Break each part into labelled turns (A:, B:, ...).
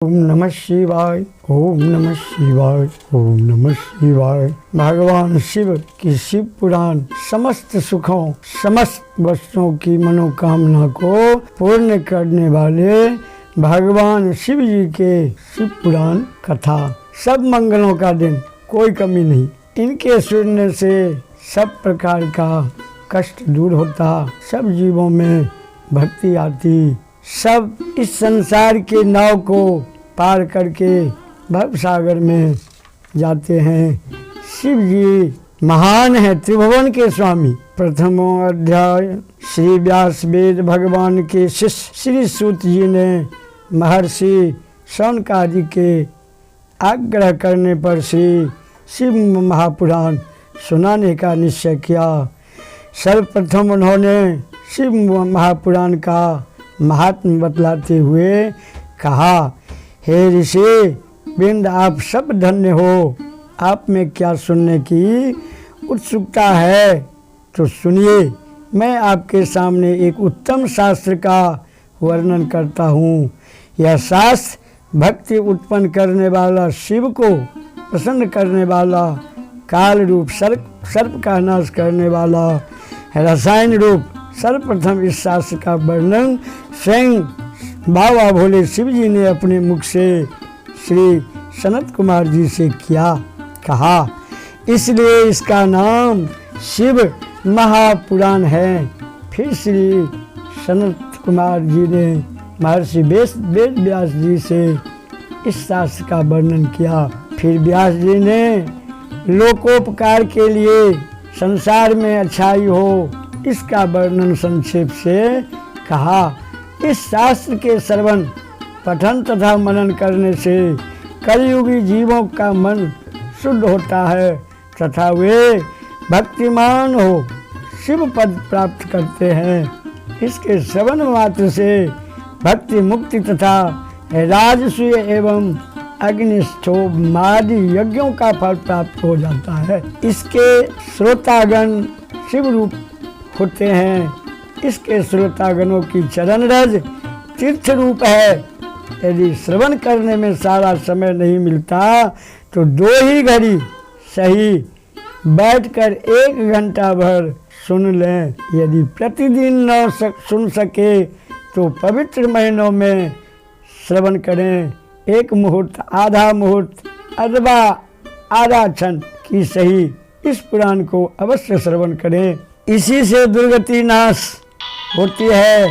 A: ओम नमः शिवाय, ओम नमः शिवाय, ओम नमः शिवाय। भगवान शिव की शिव पुराण समस्त सुखों, समस्त वस्तुओं की मनोकामना को पूर्ण करने वाले भगवान शिव जी के शिव पुराण कथा। सब मंगलों का दिन, कोई कमी नहीं। इनके सुनने से सब प्रकार का कष्ट दूर होता, सब जीवों में भक्ति आती, सब इस संसार के नाव को पार करके भव सागर में जाते हैं। शिव जी महान है, त्रिभुवन के स्वामी। प्रथमो अध्याय। श्री व्यास वेद भगवान के शिष्य श्री सूत जी ने महर्षि शौनकादि के आग्रह करने पर श्री शिव महापुराण सुनाने का निश्चय किया। सर्वप्रथम उन्होंने शिव महापुराण का महात्म्य बतलाते हुए कहा, हे ऋषि बिंद, आप सब धन्य हो। आप में क्या सुनने की उत्सुकता है तो सुनिए। मैं आपके सामने एक उत्तम शास्त्र का वर्णन करता हूँ। यह शास्त्र भक्ति उत्पन्न करने वाला, शिव को प्रसन्न करने वाला, काल रूप सर्प का नाश करने वाला, रसायन रूप। सर्वप्रथम इस शास्त्र का वर्णन स्वयं बाबा भोले शिव जी ने अपने मुख से श्री सनत कुमार जी से किया। कहा, इसलिए इसका नाम शिव महापुराण है। फिर श्री सनत कुमार जी ने महर्षि वेद व्यास जी से इस शास्त्र का वर्णन किया। फिर व्यास जी ने लोकोपकार के लिए, संसार में अच्छाई हो, इसका वर्णन संक्षेप से कहा। इस शास्त्र के श्रवण, पठन तथा मनन करने से कलयुगी जीवों का मन शुद्ध होता है तथा वे भक्तिमान हो शिव पद प्राप्त करते हैं। इसके श्रवण मात्र से भक्ति मुक्ति तथा राजसूय एवं अग्निष्ठोम आदि यज्ञों का फल प्राप्त हो जाता है। इसके श्रोतागण शिव रूप होते हैं। इसके श्रोतागणों की चरण रज तीर्थ रूप है। यदि श्रवण करने में सारा समय नहीं मिलता तो 2 ही घड़ी सही बैठकर 1 घंटा भर सुन लें। यदि प्रतिदिन न सुन सके तो पवित्र महीनों में श्रवण करें। 1 मुहूर्त, आधा मुहूर्त अथवा आधा क्षण की सही इस पुराण को अवश्य श्रवण करें। इसी से दुर्गति नाश होती है।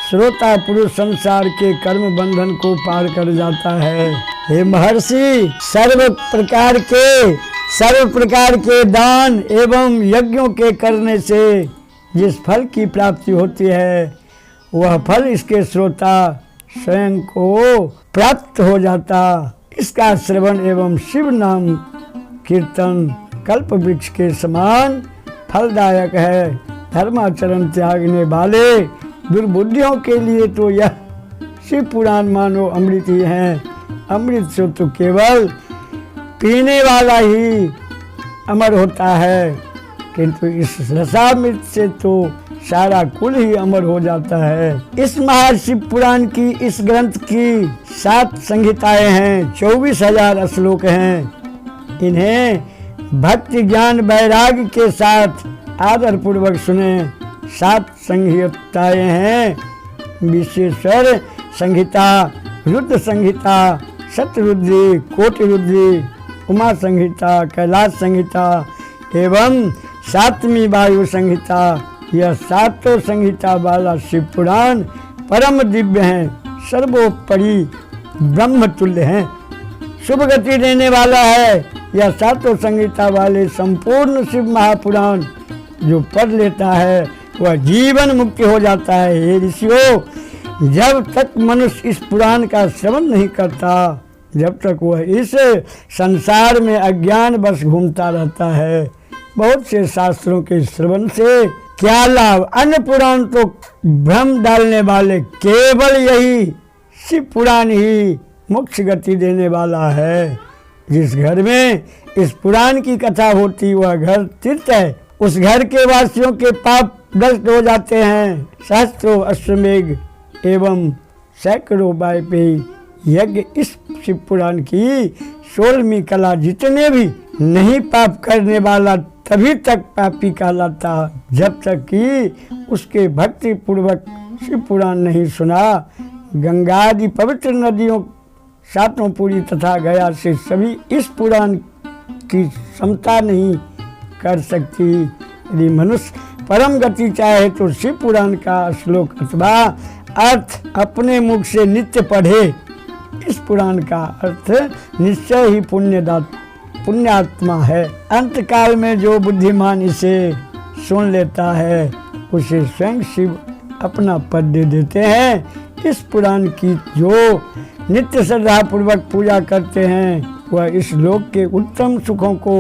A: श्रोता पुरुष संसार के कर्म बंधन को पार कर जाता है। हे महर्षि, सर्व प्रकार के दान एवं यज्ञों के करने से जिस फल की प्राप्ति होती है, वह फल इसके श्रोता स्वयं को प्राप्त हो जाता। इसका श्रवण एवं शिव नाम कीर्तन कल्प वृक्ष के समान फलदायक है। धर्माचरण त्यागने वाले दुर्बुद्धियों के लिए तो यह शिव पुराण मानो अमृत ही है। अमृत से तो केवल पीने वाला ही अमर होता है, किंतु इस रसामृत से तो सारा कुल ही अमर हो जाता है। इस महाशिव पुराण की इस ग्रंथ की 7 संहिताएं हैं, 24,000 श्लोक हैं। इन्हें भक्ति ज्ञान वैराग्य के साथ आदर पूर्वक सुने। 7 संहिताएं हैं, विश्वेश्वर संहिता, रुद्र संहिता, शतरुद्री, कोटिरुद्री, उमा संहिता, कैलाश संहिता एवं 7वीं वायु संहिता। यह 7 संहिता वाला शिव पुराण परम दिव्य है, सर्वोपरि ब्रह्मतुल्य है, शुभ गति देने वाला है। यह 7 संहिता वाले संपूर्ण शिव महापुराण जो पढ़ लेता है वह जीवन मुक्ति हो जाता है। हे ऋषियों, जब तक मनुष्य इस पुराण का श्रवण नहीं करता, जब तक वह इस संसार में अज्ञान बस घूमता रहता है। बहुत से शास्त्रों के श्रवण से क्या लाभ? अन्य पुराण तो भ्रम डालने वाले, केवल यही शिव पुराण ही मोक्ष गति देने वाला है। जिस घर में इस पुराण की कथा होती वह घर तीर्थ है। उस घर के वासियों के पाप नष्ट हो जाते हैं। सहस्त्रों अश्वमेघ एवं सैकड़ों वाजपेयी यज्ञ इस शिव पुराण की 16वीं कला। जितने भी नहीं पाप करने वाला तभी तक पापी कहलाता, जब तक कि उसके भक्ति पूर्वक शिव पुराण नहीं सुना। गंगा आदि पवित्र नदियों, सातों पुरी तथा गया से सभी इस पुराण की क्षमता नहीं कर सकती। यदि मनुष्य परम गति चाहे तो शिव पुराण का श्लोक अथवा अर्थ अपने मुख से नित्य पढ़े। इस पुराण का अर्थ निश्चय ही पुण्यात्मा है। अंतकाल में जो बुद्धिमान इसे सुन लेता है उसे स्वयं शिव अपना पद दे देते हैं। इस पुराण की जो नित्य श्रद्धा पूर्वक पूजा करते हैं वह इस लोक के उत्तम सुखों को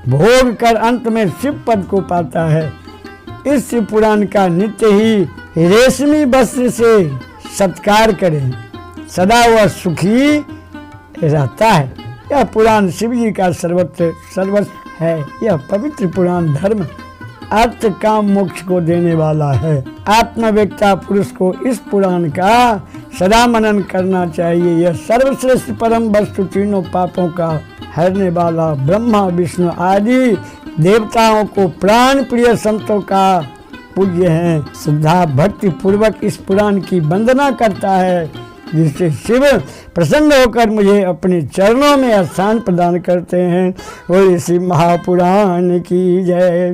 A: भोग कर अंत में शिव पद को पाता है। इस शिव पुराण का नित्य ही रेशमी वस्त्र से सत्कार करें, सदा वह सुखी रहता है। यह पुराण शिव जी का सर्वस्व है। यह पवित्र पुराण धर्म, अर्थ, काम, मोक्ष को देने वाला है। आत्मवेत्ता पुरुष को इस पुराण का सदा मनन करना चाहिए। यह सर्वश्रेष्ठ परम वस्तु तीनों पापों का हरने वाला ब्रह्मा विष्णु आदि देवताओं को प्राण प्रिय संतों का पूज्य है। श्रद्धा भक्ति पूर्वक इस पुराण की वंदना करता है, जिससे शिव प्रसन्न होकर मुझे अपने चरणों में स्थान प्रदान करते हैं। और इसी महापुराण की जय।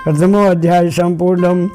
A: प्रथमो अध्याय संपूर्णम।